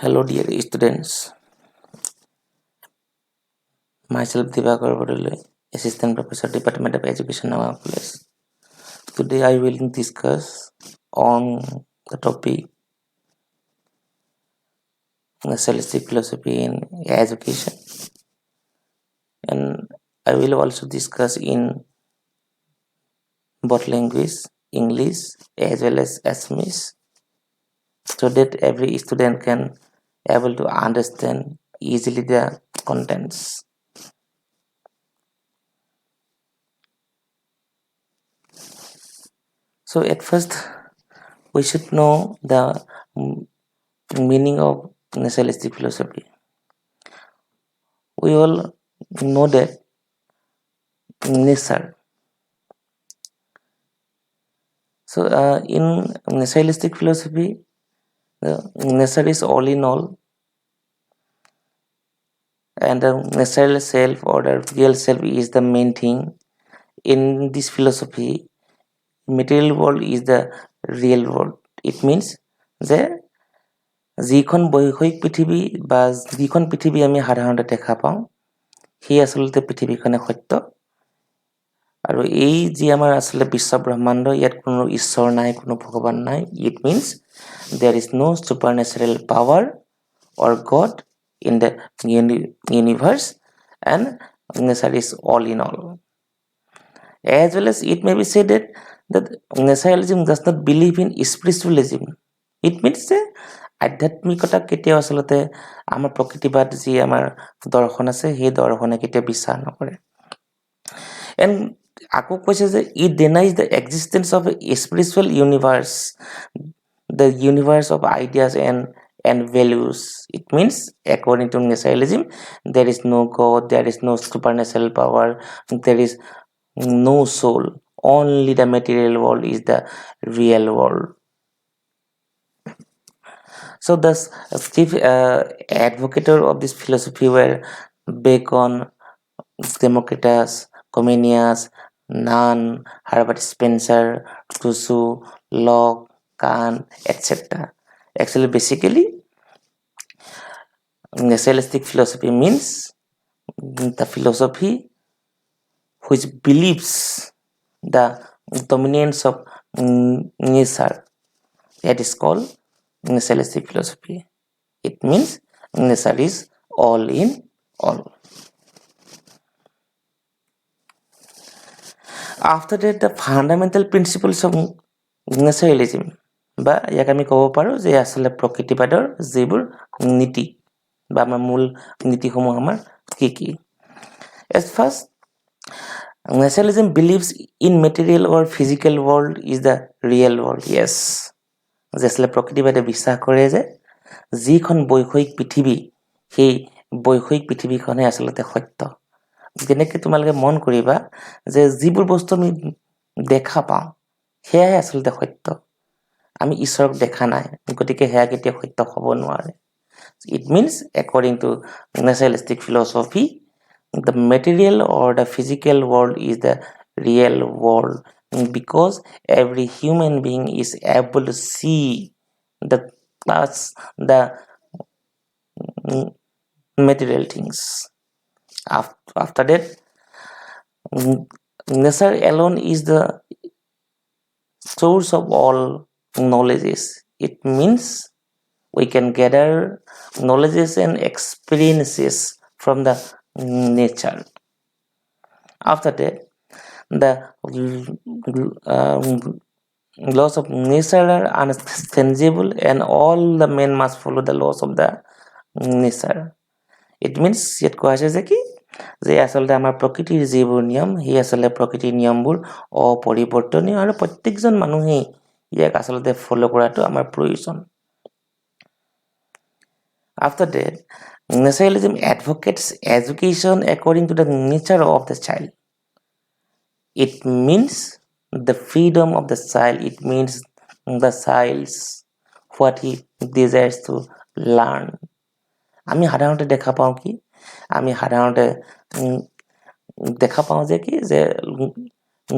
Hello dear students, myself Divakar Bodole, Assistant Professor Department of Education Nawa College. Today I will discuss on the topic Nationalistic philosophy in education, and I will also discuss in both language, English as well as Assamese, so that every student can able to understand easily the contents. So at first we should know the meaning of naturalistic philosophy. We all know that nature. So in naturalistic philosophy, nature is all in all, and the natural self or the real self is the main thing. In this philosophy, material world is the real world. It means যে যিখন বৈষয়িক পৃথিৱী বা যিখন পৃথিৱী আমি সাধাৰণতে দেখা পাওঁ সেই আচলতে পৃথিৱীখনে সত্য আৰু এই যি আমাৰ আচলতে বিশ্ব ব্ৰহ্মাণ্ড ইয়াত কোনো ঈশ্বৰ নাই কোনো ভগৱান নাই it means there is no supernatural power or god in the universe and nature is all in all. As well as it may be said that naturalism does not believe in spiritualism. It means যে আধ্যাত্মিকতা কেতিয়াও আচলতে আমাৰ প্ৰকৃতিবাদ যি আমাৰ দৰ্শন আছে সেই দৰ্শনে কেতিয়াও বিশ্বাস নকৰে। And আকৌ কৈছে যে it denies the existence of a spiritual universe, the universe of ideas and values. It means according to naturalism there is no god, there is no supernatural power, there is no soul, only the material world is the real world. So the chief advocator of this philosophy were Bacon, Democritus, Comenius, Nunn, Herbert Spencer, Rousseau, Locke, Kant, etc. Actually, basically, naturalistic philosophy means the philosophy which believes the dominance of nature. That is called naturalistic philosophy. It means nature is all in all. After that, the fundamental principles of naturalism বা ইয়াক আমি ক'ব পাৰোঁ যে আচলতে প্ৰকৃতিবাদৰ যিবোৰ নীতি বা আমাৰ মূল নীতিসমূহ আমাৰ কি as first naturalism believes in material or physical world is the real world. Yes, যে আচলতে প্ৰকৃতিবাদে বিশ্বাস কৰে যে যিখন বৈষয়িক পৃথিৱী সেই বৈষয়িক পৃথিৱীখনে আচলতে সত্য। যেনেকৈ তোমালোকে মন কৰিবা যে যিবোৰ বস্তু আমি দেখা পাওঁ সেয়াই আচলতে সত্য, আমি ঈশ্বৰক দেখা নাই, গতিকে সেয়া কেতিয়াও সত্য হ'ব নোৱাৰে। It means according to naturalistic philosophy, the material or the physical world is the real world because every human being is able to see the material things. After that, nature alone is the source of all knowledges. It means we can gather knowledges and experiences from the nature. After that, the laws of nature are unchangeable and all the men must follow the laws of the nature. It means ইয়াত কোৱা হৈছে যে কি যে আচলতে আমাৰ প্ৰকৃতিৰ যিবোৰ নিয়ম সেই আচলতে প্ৰকৃতিৰ নিয়মবোৰ অপৰিৱৰ্তনীয় আৰু প্ৰত্যেকজন মানুহেই ইয়াক আচলতে ফলো কৰাটো আমাৰ প্ৰয়োজন। After that, naturalism advocates education according to the nature of the child. It means the freedom of the child. It means the child's what he desires to learn. আমি সাধাৰণতে দেখা পাওঁ কি আমি সাধাৰণতে দেখা পাওঁ যে কি যে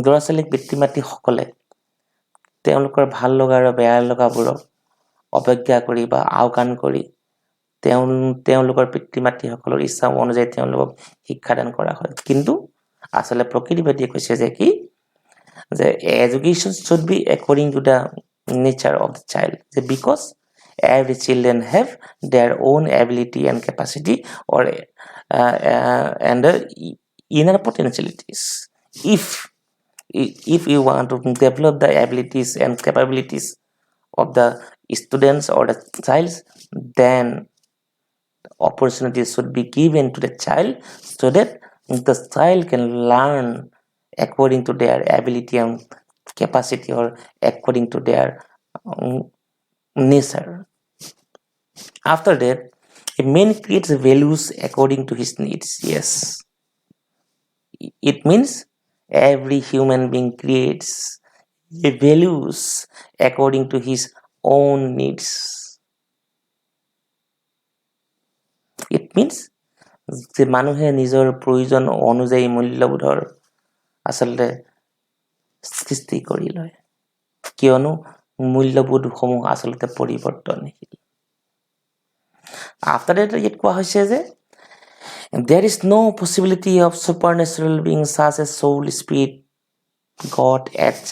ল'ৰা ছোৱালীক পিতৃ মাতৃসকলে তেওঁলোকৰ ভাল লগা আৰু বেয়া লগাবোৰক অৱজ্ঞা কৰি বা আওকাণ কৰি তেওঁলোকৰ পিতৃ মাতৃসকলৰ ইচ্ছা অনুযায়ী তেওঁলোকক শিক্ষাদান কৰা হয় কিন্তু আচলতে প্ৰকৃতিবাদীয়ে কৈছে যে কি যে education should be according to the nature of the child because every children have their own ability and capacity or and inner potentialities if you want to develop the abilities and capabilities of the students or the child then opportunities should be given to the child so that the child can learn according to their ability and capacity or according to their um, nature. After that, a man creates values according to his needs. Yes, it means every human being creates values according to his own needs. It means যে মানুহে নিজৰ প্ৰয়োজন অনুযায়ী মূল্যবোধৰ আচলতে সৃষ্টি কৰি লয় কিয়নো মূল্যবোধসমূহ আচলতে পৰিৱৰ্তনশীল After that ইয়াত কোৱা হৈছে যে there is no possibility of supernatural beings such as soul, spirit, God, etc.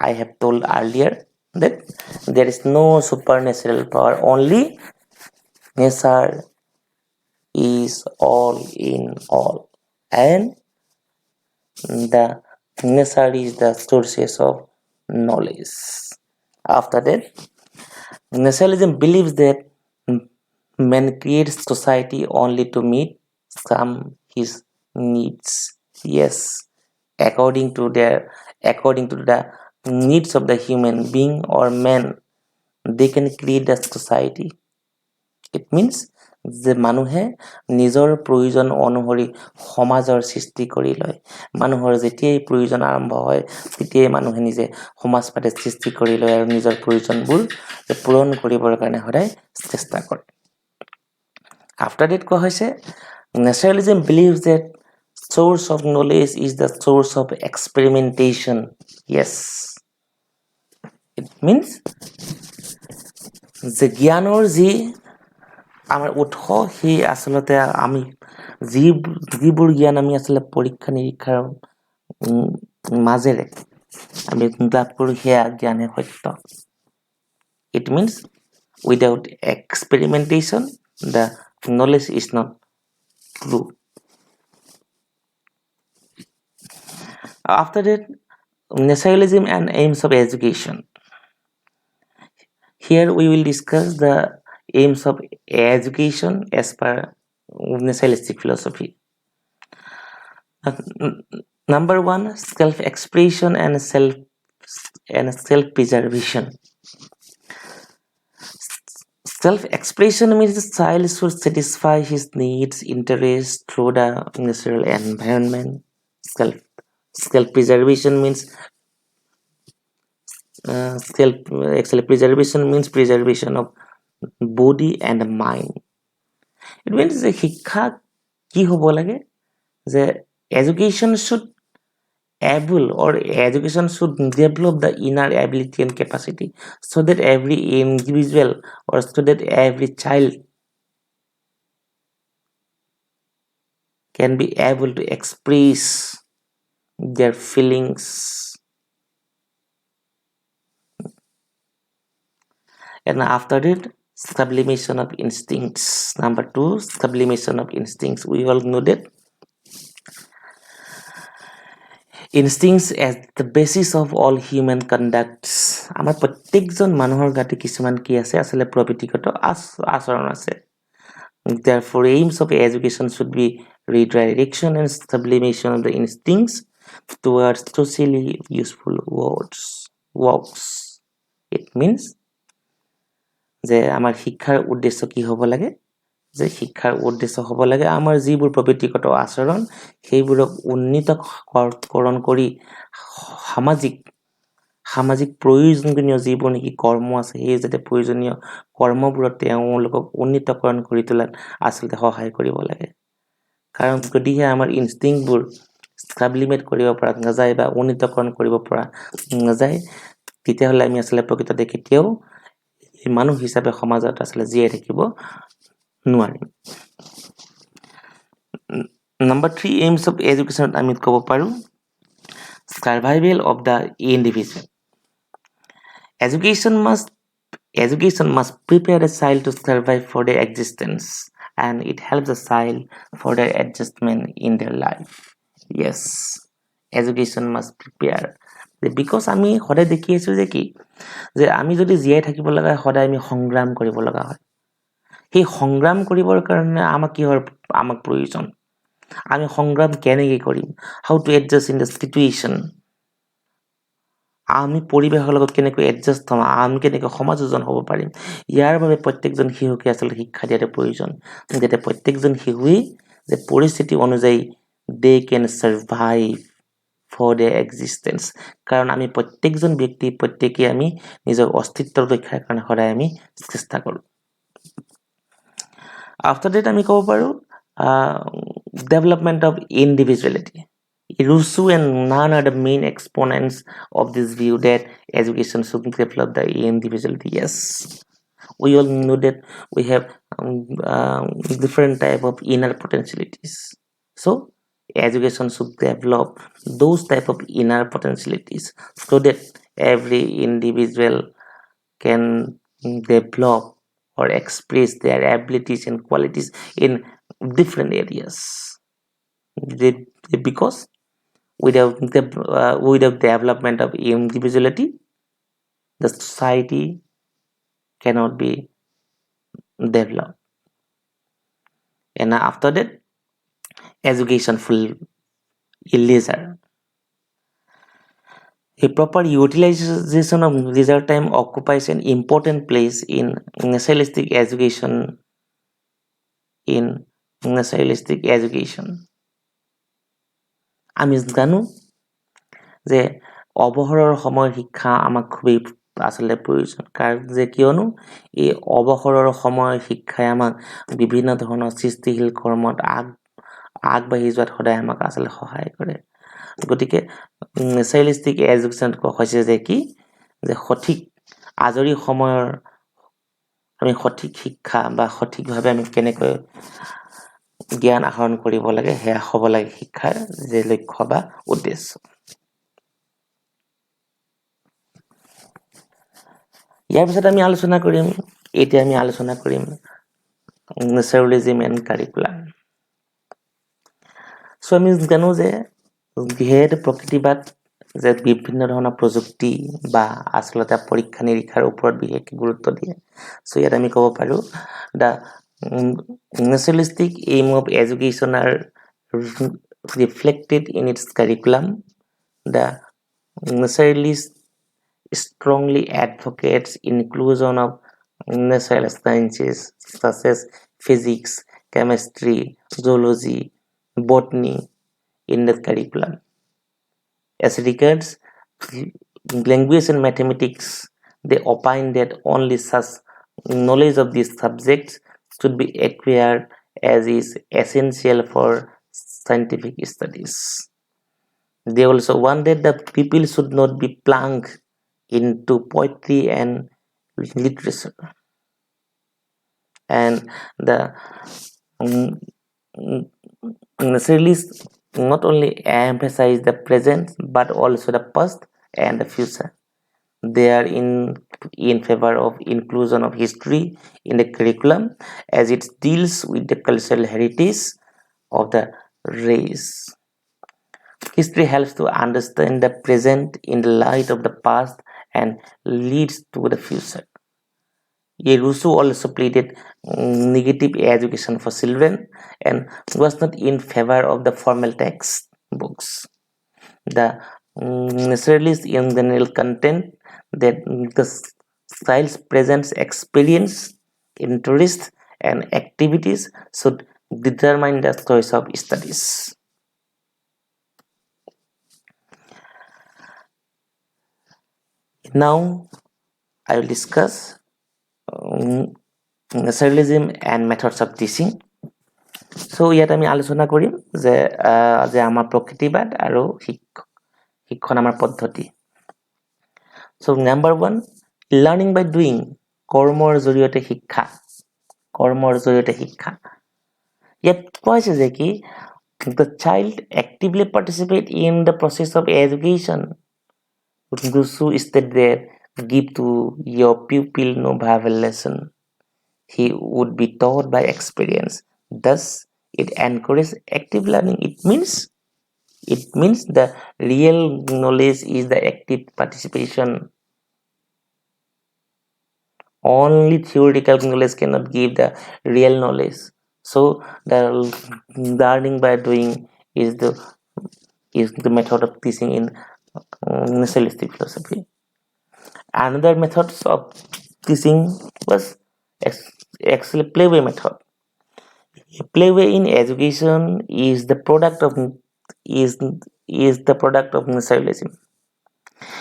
I have told earlier that there is no supernatural power, only nature is all in all and the nature is the sources of knowledge. After that, naturalism believes that man creates society only to meet some his needs. Yes, according to the needs of the human being or man, they can create the society. It means যে মানুহে নিজৰ প্ৰয়োজন অনুসৰি সমাজৰ সৃষ্টি কৰি লয় মানুহৰ যেতিয়াই প্ৰয়োজন আৰম্ভ হয় তেতিয়াই মানুহে নিজে সমাজ পাতে সৃষ্টি কৰি লয় আৰু নিজৰ প্ৰয়োজনবোৰ পূৰণ কৰিবৰ কাৰণে সদায় চেষ্টা কৰে After that কোৱা হৈছে naturalism believes that source of knowledge is the source of experimentation yes it means যে জ্ঞানৰ যি আমাৰ উৎস সেই আচলতে আমি যিবোৰ জ্ঞান আমি আচলতে পৰীক্ষা নিৰীক্ষাৰ মাজেৰে আমি লাভ কৰোঁ সেয়া জ্ঞানে সত্য It means without experimentation the knowledge is not true After that naturalism and aims of education Here we will discuss the aims of education as per naturalistic philosophy. Number one, self-expression and self-preservation. Self-expression means the child should satisfy his needs, interests through the natural environment. Self-preservation means self-preservation means preservation of body and mind. It means যে শিক্ষা কি হ'ব লাগে যে education should able or education should develop the inner ability and capacity so that every individual or so that every child can be able to express their feelings and after that sublimation of instincts number 2 sublimation of instincts we all know that instincts as the basis of all human conducts আমাৰ প্ৰত্যেকজন মানুহৰ গাতে কিছুমান কি আছে আসলে প্ৰবৃত্তিগত আচৰণ আছে therefore aims of education should be redirection and sublimation of the instincts towards socially useful works it means যে আমাৰ শিক্ষাৰ উদ্দেশ্য কি হ'ব লাগে যে শিক্ষাৰ উদ্দেশ্য হ'ব লাগে আমাৰ যিবোৰ প্ৰবৃত্তিগত আচৰণ সেইবোৰক উন্নীতকৰণ কৰি সামাজিক প্ৰয়োজনীয় যিবোৰ নেকি কৰ্ম আছে সেই যাতে প্ৰয়োজনীয় কৰ্মবোৰত তেওঁলোকক উন্নীতকৰণ কৰি তোলাত আচলতে সহায় কৰিব লাগে কাৰণ যদিহে আমাৰ ইনষ্টিংক্টবোৰ সাবলিমেট কৰিব পৰা নাযায় বা উন্নীতকৰণ কৰিব পৰা নাযায় তেতিয়াহ'লে আমি আচলতে প্ৰকৃততে কেতিয়াও মানুহ হিচাপে সমাজত আচলতে জীয়াই থাকিব নোৱাৰিম Number 3 aims of education আমি ক'ব পাৰো survival of the individual education must prepare a child to survive for their existence and it helps a child for their adjustment in their life yes education must prepare because আমি সদায় দেখি আছো যে কি যে আমি যদি জীয়াই থাকিব লগা সদায় আমি সংগ্ৰাম কৰিব লগা হয় সেই সংগ্ৰাম কৰিবৰ কাৰণে আমাক প্ৰয়োজন আমি সংগ্ৰাম কেনেকৈ কৰিম how to adjust in the situation আমি পৰিৱেশৰ লগত কেনেকৈ এডজাষ্ট হ'ম আমি কেনেকৈ সমাজ এজন হ'ব পাৰিম ইয়াৰ বাবে প্ৰত্যেকজন শিশুকে আচলতে শিক্ষা দিয়াটো প্ৰয়োজন যাতে প্ৰত্যেকজন শিশুৱে যে পৰিস্থিতি অনুযায়ী দে কেন সাৰ্ভাইভ ফৰ দেয়াৰ এক্সিষ্টেন্স কাৰণ আমি প্ৰত্যেকজন ব্যক্তি প্ৰত্যেকেই আমি নিজৰ অস্তিত্ব ৰক্ষাৰ কাৰণে সদায় আমি চেষ্টা কৰোঁ আফটাৰ ডেট আমি ক'ব পাৰোঁ development of individuality Rousseau and none are the main exponents of this view that education should develop the individuality. Yes, we all know that we have different type of inner potentialities. So, education should develop those type of inner potentialities so that every individual can develop or express their abilities and qualities in different areas. Because without development of individuality, the society cannot be developed. And after that, education full leisure. A proper utilization of leisure time occupies an important place in naturalistic education. আমি জানো যে অৱসৰৰ সময় শিক্ষা আমাক খুবেই আচলতে প্ৰয়োজন কাৰণ যে কিয়নো এই অৱসৰৰ সময় শিক্ষাই আমাক বিভিন্ন ধৰণৰ সৃষ্টিশীল কৰ্মত আগবাঢ়ি যোৱাত সদায় আমাক আচলতে সহায় কৰে গতিকে নেচাৰেলিষ্টিক এডুকেশ্যন কৈছে যে কি যে সঠিক আজৰি সময়ৰ আমি সঠিক শিক্ষা বা সঠিকভাৱে আমি কেনেকৈ জ্ঞান আহৰণ কৰিব লাগে সেয়া হ'ব লাগে শিক্ষাৰ যে লক্ষ্য বা উদ্দেশ্য ইয়াৰ পিছত আমি আলোচনা কৰিম নেচাৰেলিজম এণ্ড কাৰিকুলাম সো আমি জানো যে যিহেতু প্ৰকৃতিবাদ যে বিভিন্ন ধৰণৰ প্ৰযুক্তি বা আচলতে পৰীক্ষা নিৰীক্ষাৰ ওপৰত বিশেষ গুৰুত্ব দিয়ে সো ইয়াত আমি ক'ব পাৰো দা naturalistic aim of education are reflected in its curriculum the naturalist strongly advocates inclusion of natural sciences such as physics chemistry zoology botany in the curriculum as regards language and mathematics they opine that only such knowledge of these subjects should be acquired as is essential for scientific studies. They also wanted that people should not be plunged into poetry and literature. And the naturalists not only emphasize the present but also the past and the future. They are in favor of inclusion of history in the curriculum as it deals with the cultural heritage of the race. History helps to understand the present in the light of the past and leads to the future. Rousseau also pleaded negative education for children and was not in favor of the formal text books. The naturalist in general content that the child's present experience, interests, and activities should determine the choice of studies. Now, I will discuss naturalism and methods of teaching. So, ইয়াত আমি আলোচনা কৰিম যে আমাৰ প্ৰকৃতিবাদ আৰু শিক্ষণ আমাৰ পদ্ধতি So, number 1, learning by doing, কৰ্মৰ জৰিয়তে শিক্ষা কৰ্মৰ জৰিয়তে শিক্ষা। ইয়াত কোৱা হৈছে যে কি the child actively participate in the process of education. Those who state there give to your pupil no verbal lesson. He would be taught by experience. Thus, it encourages active learning. It means the real knowledge is the active participation. Only theoretical knowledge cannot give the real knowledge. So the learning by doing is the method of teaching in naturalistic philosophy. Another methods of teaching was actually playway method. Playway in education is the product of naturalism.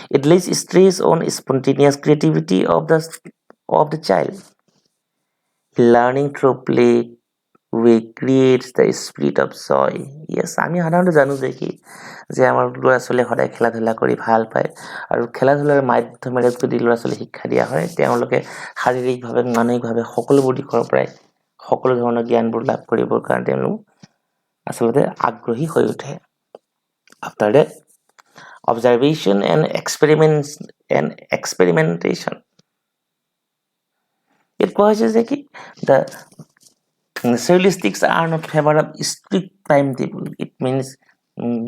It lays stress on spontaneous creativity of the child. Learning through play creates the spirit of joy. Yes, আমি সাধাৰণতে জানো যে কি যে আমাৰ ল'ৰা ছোৱালীয়ে সদায় খেলা ধূলা কৰি ভাল পায় আৰু খেলা ধূলাৰ মাধ্যমেৰে যদি ল'ৰা ছোৱালী শিক্ষা দিয়া হয় তেওঁলোকে শাৰীৰিকভাৱে মানসিকভাৱে সকলোবোৰ দিশৰ পৰাই সকলো ধৰণৰ জ্ঞানবোৰ লাভ কৰিবৰ কাৰণে তেওঁলোক আচলতে আগ্ৰহী হৈ উঠে। After that, observation and experimentation. It causes that the naturalistics are not favor of strict timetable. It means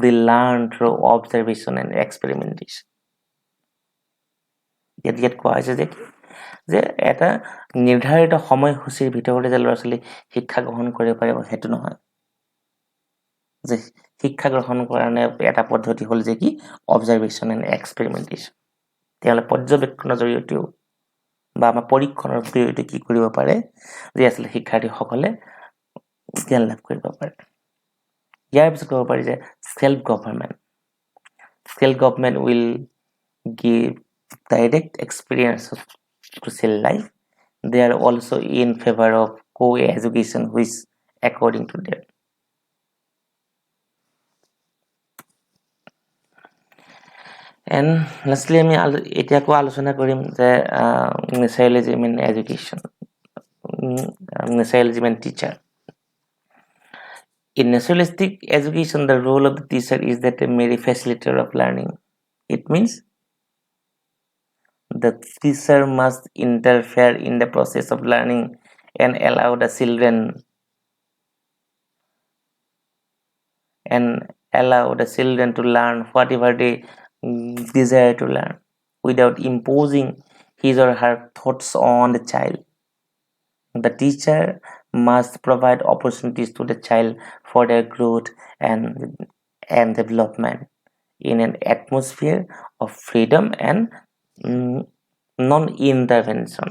they learn through observation and experimentation. ইয়াত কোৱা হৈছে যে এটা নিৰ্ধাৰিত সময়সূচীৰ ভিতৰতে যে ল'ৰা ছোৱালী শিক্ষা গ্ৰহণ কৰিব পাৰিব সেইটো নহয়। যে শিক্ষা গ্ৰহণ কাৰণে এটা পদ্ধতি হ'ল যে কি অবজাৰভেশ্যন এণ্ড এক্সপেৰিমেণ্টেশ্যন। তেওঁলোকে পৰ্যবেক্ষণৰ জৰিয়তেও বা আমাৰ পৰীক্ষণৰ জৰিয়তে কি কৰিব পাৰে যে আচলতে শিক্ষাৰ্থীসকলে জ্ঞান লাভ কৰিব পাৰে। ইয়াৰ পিছত ক'ব পাৰি যে self government will give direct experience of social life. They are also in favor of co-education which according to them. And lastly আমি এতিয়া আলোচনা কৰিম যে naturalism in education, naturalism and teacher. In naturalistic education, the role of the teacher is that a mere facilitator of learning. It means the teacher must interfere in the process of learning and allow the children to learn whatever they desire to learn without imposing his or her thoughts on the child. The teacher must provide opportunities to the child for their growth and development in an atmosphere of freedom and non-intervention.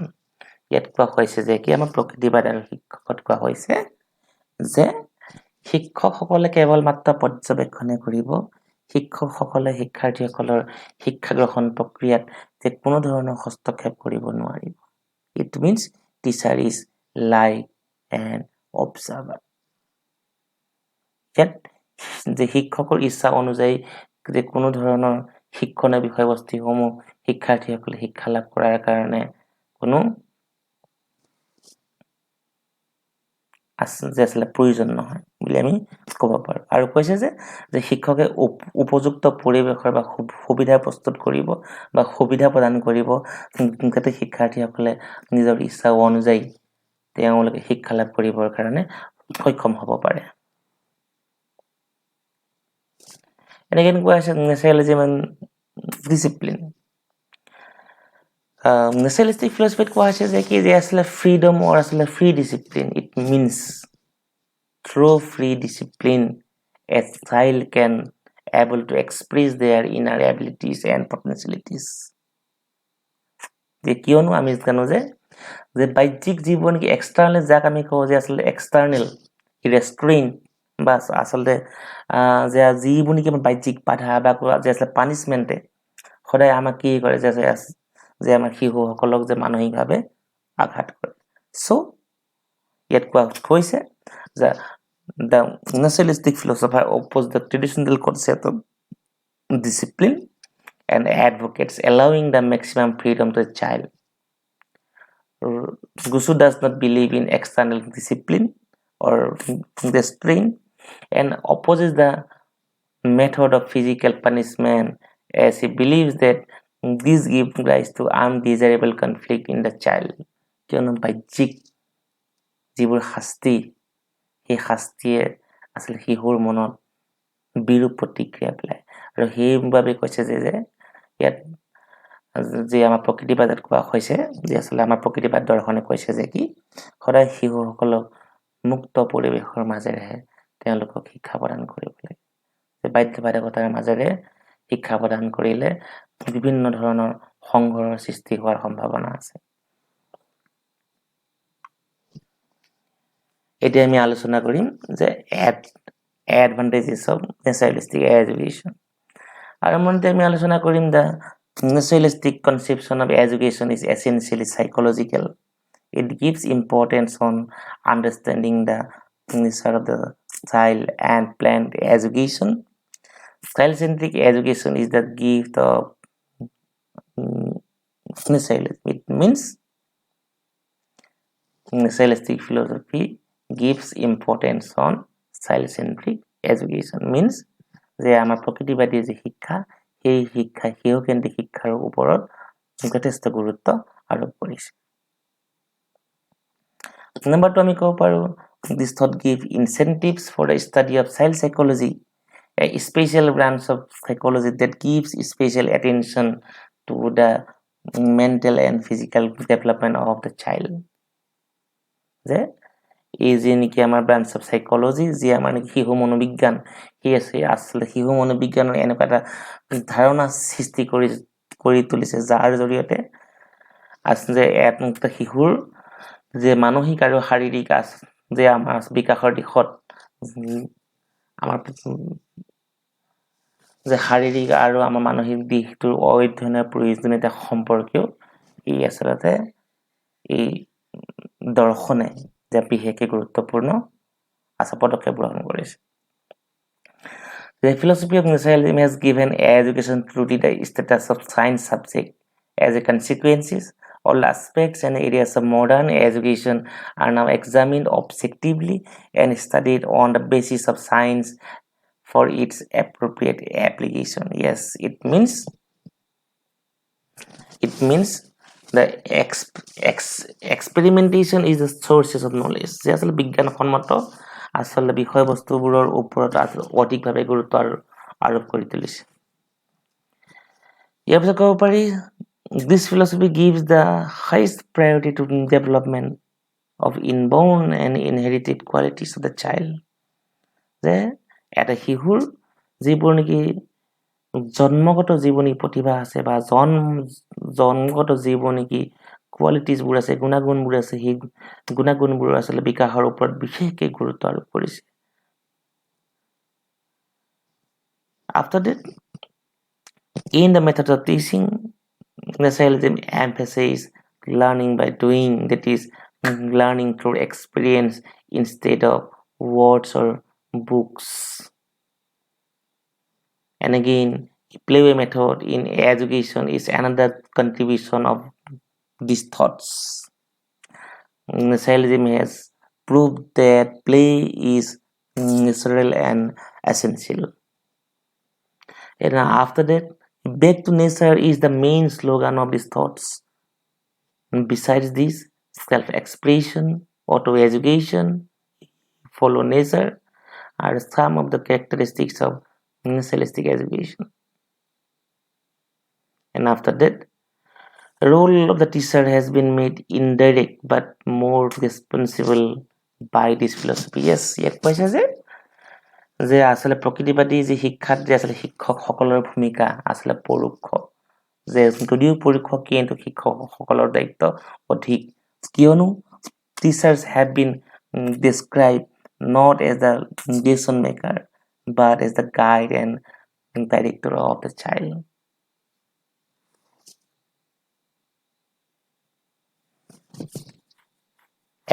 ইয়াত কোৱা হৈছে যে কি আমাৰ প্ৰকৃতিবাদ আৰু শিক্ষকত কোৱা হৈছে যে শিক্ষকসকলে কেৱল মাত্ৰ পৰ্যবেক্ষণে কৰিব। শিক্ষকসকলে শিক্ষাৰ্থীসকলৰ শিক্ষা গ্ৰহণ প্ৰক্ৰিয়াত যে কোনো ধৰণৰ হস্তক্ষেপ কৰিব নোৱাৰিব। It means teacher is like an observer. ইয়াত যে শিক্ষকৰ ইচ্ছা অনুযায়ী যে কোনো ধৰণৰ শিক্ষণীয় বিষয়বস্তুসমূহ শিক্ষাৰ্থীসকলে শিক্ষা লাভ কৰাৰ কাৰণে কোনো আচলতে প্ৰয়োজন নহয় বুলি আমি ক'ব পাৰোঁ। আৰু কৈছে যে শিক্ষকে উপযুক্ত পৰিৱেশৰ বা সুবিধা প্ৰস্তুত কৰিব বা সুবিধা প্ৰদান কৰিব যাতে শিক্ষাৰ্থীসকলে নিজৰ ইচ্ছা অনুযায়ী তেওঁলোকে শিক্ষা লাভ কৰিবৰ কাৰণে সক্ষম হ'ব পাৰে। এনেকৈ কোৱা হৈছে naturalism and discipline. Naturalistic philosophy কোৱা হৈছে যে কি যে আচলতে freedom or আচলতে free discipline. It means through free discipline a child can able to express their inner abilities and potentialities. যে কিয়নো আমি জানো যে বাহ্যিক জীৱন কি এক্সটাৰ্নেল যাক আমি কওঁ যে আচলতে এক্সটাৰ্নেল ৰেষ্ট্ৰেইণ্ট বা আচলতে যে যিবোৰ নেকি বাহ্যিক বাধা বা যে আচলতে পানিছমেণ্টে সদায় আমাক কি কৰে যে আমাৰ শিশুসকলক যে মানসিকভাৱে আঘাত কৰে। চ' ইয়াত কোৱা হৈছে যে the naturalistic philosopher opposes the traditional concept of discipline and advocates allowing the maximum freedom to the child. Gusu does not believe in external discipline or restraint and opposes the method of physical punishment as he believes that this gives rise to undesirable conflict in the child. কিয়নো বাহ্যিক যিবোৰ শাস্তি সেই শাস্তিয়ে আচলতে শিশুৰ মনত বিৰূপ প্ৰতিক্ৰিয়া পেলায় আৰু সেইবাবে কৈছে যে ইয়াত যে আমাৰ প্ৰকৃতিবাদত কোৱা হৈছে যে আচলতে আমাৰ প্ৰকৃতিবাদ দৰ্শনে কৈছে যে কি সদায় শিশুসকলক মুক্ত পৰিৱেশৰ মাজেৰে তেওঁলোকক শিক্ষা প্ৰদান কৰিব লাগে বাধ্যবাধকতাৰ মাজেৰে শিক্ষা প্ৰদান কৰিলে বিভিন্ন ধৰণৰ সংঘৰৰ সৃষ্টি হোৱাৰ সম্ভাৱনা আছে এতিয়া আমি আলোচনা কৰিম যে advantages of naturalistic education আৰম্ভণিতে আমি আলোচনা কৰিম the naturalistic conception of education is essentially psychological. It gives importance on understanding the nature of the child and planned education. Child-centric education is the gift of naturalism. It means naturalistic philosophy gives importance on child-centric education. Means যে আমাৰ প্ৰকৃতিবাদী যে শিক্ষা সেই শিক্ষা শিশুকেন্দ্ৰিক শিক্ষাৰ ওপৰত যথেষ্ট গুৰুত্ব আৰোপ কৰিছে Number 2 আমি ক'ব পাৰো this thought give incentives for the study of child psychology a special branch of psychology that gives special attention to the mental and physical development of the child যে এই যে নেকি আমাৰ ব্ৰাঞ্চ অফ সাইকোলজি যে আমাৰ নেকি শিশু মনোবিজ্ঞান কি আছে আসলে শিশু মনোবিজ্ঞানৰ এনেকুৱা এটা ধাৰণা সৃষ্টি কৰি তুলিছে যাৰ জৰিয়তে আসলে এটা শিশুৰ যে মানসিক আৰু শাৰীৰিক যে আমাৰ বিকাশৰ দিশত আমাৰ যে শাৰীৰিক আৰু আমাৰ মানসিক দিশটোৰ অধ্যয়নৰ প্ৰয়োজনীয়তা সম্পৰ্কীয় এই আসলতে এই দৰ্শনে যে বিশেষকৈ গুৰুত্বপূৰ্ণ পদক্ষেপ গ্ৰহণ কৰিছে The philosophy of naturalism has given education truly the status of science subject. As a consequence, all aspects and areas of modern education are now examined objectively and studied on the basis of science for its appropriate application. Yes, it means the experimentation is the sources of knowledge. যে আসলে বিজ্ঞানসন্মত আসলে বিষয়বস্তুবোৰৰ ওপৰত অধিকভাৱে গুৰুত্ব আৰোপ কৰি তুলিছে ইয়াৰ পিছত ক'ব পাৰি this philosophy gives the highest priority to development of inborn and inherited qualities of the child যে এটা শিশুৰ যিবোৰ নেকি জন্মগত জীৱনী প্ৰতিভা আছে বা জন্মগত যিবোৰ নেকি কোৱালিটিজবোৰ আছে গুণাগুণবোৰ আছে সেই গুণাগুণবোৰ আসলে বিকাশৰ ওপৰত বিশেষকৈ গুৰুত্ব আৰোপ কৰিছে After that, in the method of teaching, naturalism emphasizes learning by doing, that is, learning through experience instead of words or books. And again, playaway method in education is another contribution of these thoughts. Naturalism has proved that play is natural and essential. And after that, back to nature is the main slogan of these thoughts. And besides this, self-expression, auto-education, follow nature are some of the characteristics of naturalistic education. And after that, the role of the teacher has been made indirect but more responsible by this philosophy. Yes, ইয়াত কৈছে যে আসলে প্ৰকৃতিবাদী যে শিক্ষাত যে আসলে শিক্ষকসকলৰ ভূমিকা আসলে পৰোক্ষ যে যদিও পৰোক্ষ কিন্তু শিক্ষকসকলৰ দায়িত্ব অধিক কিয়নো teachers have been described not as the decision maker but as the guide and director of the child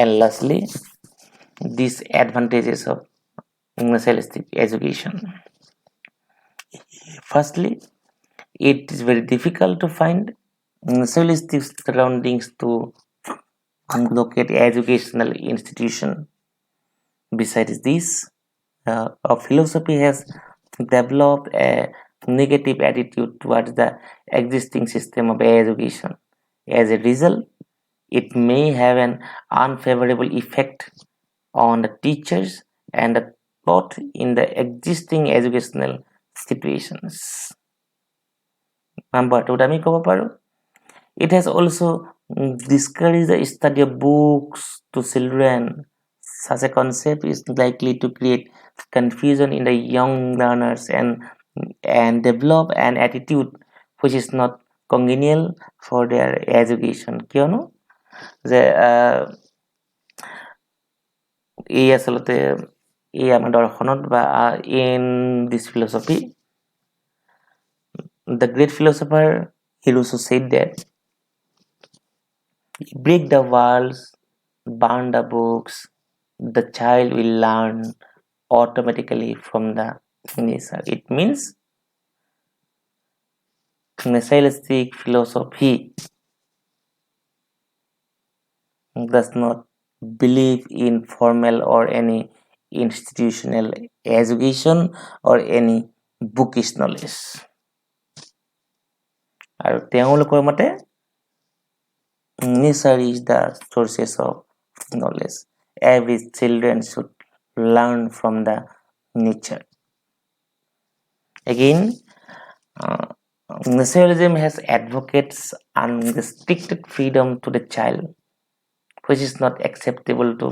and lastly these advantages of naturalistic education firstly it is very difficult to find naturalistic surroundings to locate educational institution. Besides this, our philosophy has developed a negative attitude towards the existing system of education. As a result, it may have an unfavorable effect on the teachers and the thought in the existing educational situations. Number two, আমি ক'ব পাৰোঁ, it has also discouraged the study of books to children. Such a concept is likely to create confusion in the young learners and develop an attitude which is not congenial for their education. কিয়নো যে এই আচলতে এই আমাৰ দৰ্শনত বা in this philosophy, the great philosopher Hiroshi said that break the walls, burn the books, the child will learn automatically from the nature. It means naturalistic philosophy does not believe in formal or any institutional education or any bookish knowledge. আৰু তেওঁলোকৰ মতে nature is the sources of knowledge. Every children should learn from the nature. Again, naturalism has advocates unrestricted freedom to the child, which is not acceptable to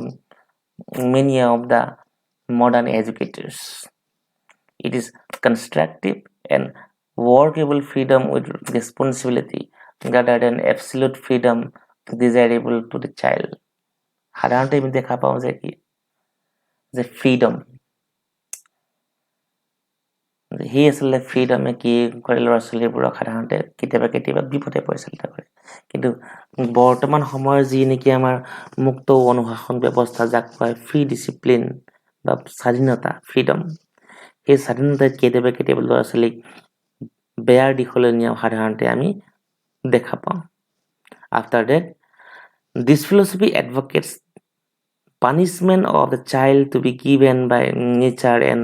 many of the modern educators. It is constructive and workable freedom with responsibility rather than absolute freedom desirable to the child. সাধাৰণতে আমি দেখা পাওঁ যে কি যে freedom, সেই আচলতে ফ্ৰীডমে কি কৰে ল'ৰা ছোৱালীবোৰক সাধাৰণতে কেতিয়াবা বিপদে পৰিচালিত কৰে। কিন্তু বৰ্তমান সময়ৰ যি নেকি আমাৰ মুক্ত অনুশাসন ব্যৱস্থা, যাক কয় ফ্ৰী ডিচিপ্লিন বা স্বাধীনতা, ফ্ৰীডম, সেই স্বাধীনতাই কেতিয়াবা ল'ৰা ছোৱালীক বেয়াৰ দিশলৈ নিয়া সাধাৰণতে আমি দেখা পাওঁ। After that, this philosophy advocates punishment of the child to be given by nature and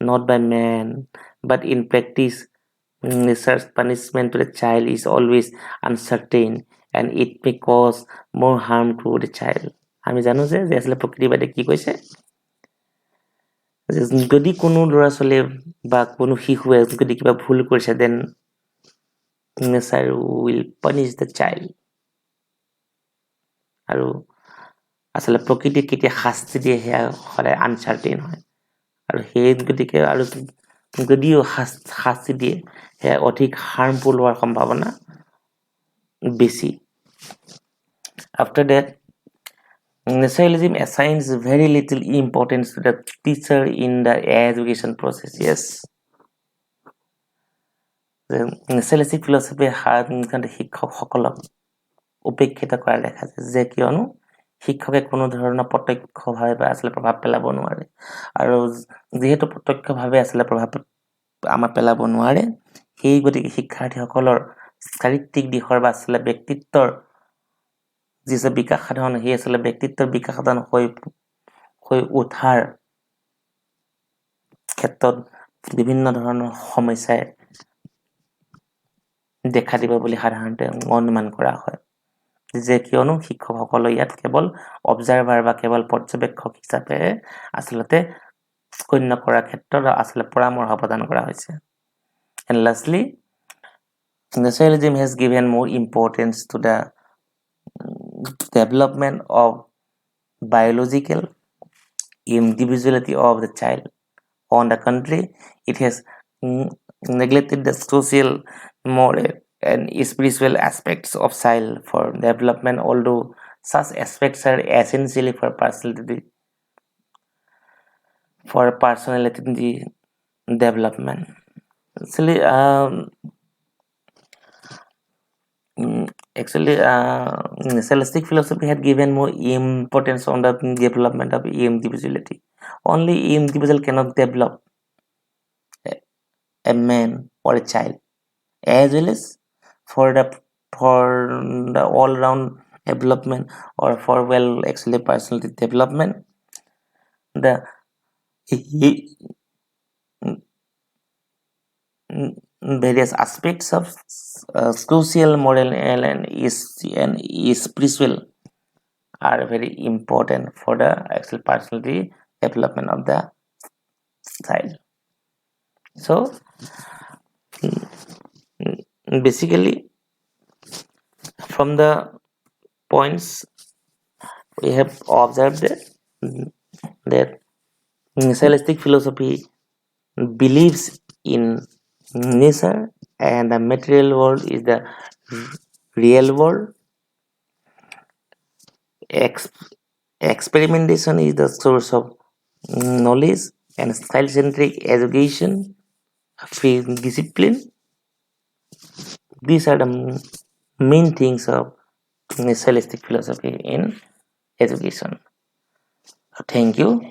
not by man, but in practice, nature's punishment to the child is always uncertain and it may cause more harm to the child. আমি জানো যে আচলতে প্ৰকৃতিবাদে কি কৈছে, যদি কোনো ল'ৰা ছোৱালীয়ে বা কোনো শিশুৱে যদি কিবা ভুল কৰিছে, then nature will punish the child. আৰু আচলতে প্ৰকৃতিক কেতিয়া শাস্তি দিয়ে সেয়া সদায় আনচাৰ্টেইন হয়, আৰু সেই গতিকে আৰু যদিও শাস্তি দিয়ে সেয়া অধিক হাৰ্মফুল হোৱাৰ সম্ভাৱনা বেছি। After that, naturalism assigns very little importance to the teacher in the education process. Yes, naturalistic philosophy শিক্ষকসকলক উপেক্ষিত কৰা দেখা যায়, যে কিয়নো শিক্ষকে কোনো ধৰণৰ প্ৰত্যক্ষভাৱে বা আচলতে প্ৰভাৱ পেলাব নোৱাৰে, আৰু যিহেতু প্ৰত্যক্ষভাৱে আচলতে প্ৰভাৱ আমাৰ পেলাব নোৱাৰে, সেই গতিকে শিক্ষাৰ্থীসকলৰ চাৰিত্ৰিক দিশৰ বা আচলতে ব্যক্তিত্বৰ যি বিকাশ সাধন, সেই আচলতে ব্যক্তিত্বৰ বিকাশ সাধন হৈ উঠাৰ ক্ষেত্ৰত বিভিন্ন ধৰণৰ সমস্যাই দেখা দিব বুলি সাধাৰণতে অনুমান কৰা হয়, যে কিয়নো শিক্ষকসকলক ইয়াত কেৱল অবজাৰ্ভাৰ বা কেৱল পৰ্যবেক্ষক হিচাপে আচলতে গণ্য কৰাৰ ক্ষেত্ৰত আচলতে পৰামৰ্শ প্ৰদান কৰা হৈছে। And lastly, naturalism has given more importance to the development of biological individuality of the child. On the contrary, it has neglected the social, moral, and spiritual aspects of child for development, although such aspects are essentially for personality development. Actually, naturalistic philosophy had given more importance on the development of individuality. Only individual cannot develop a man or a child, as well as for the all-round development or for well actually personality development, the various aspects of social, moral, and spiritual are very important for the actual personality development of the child. So basically, from the points we have observed that naturalistic philosophy believes in nature and the material world is the real world. Ex- Experimentation is the source of knowledge, and style-centric education, free discipline. These are the main things of naturalistic philosophy in education. Thank you.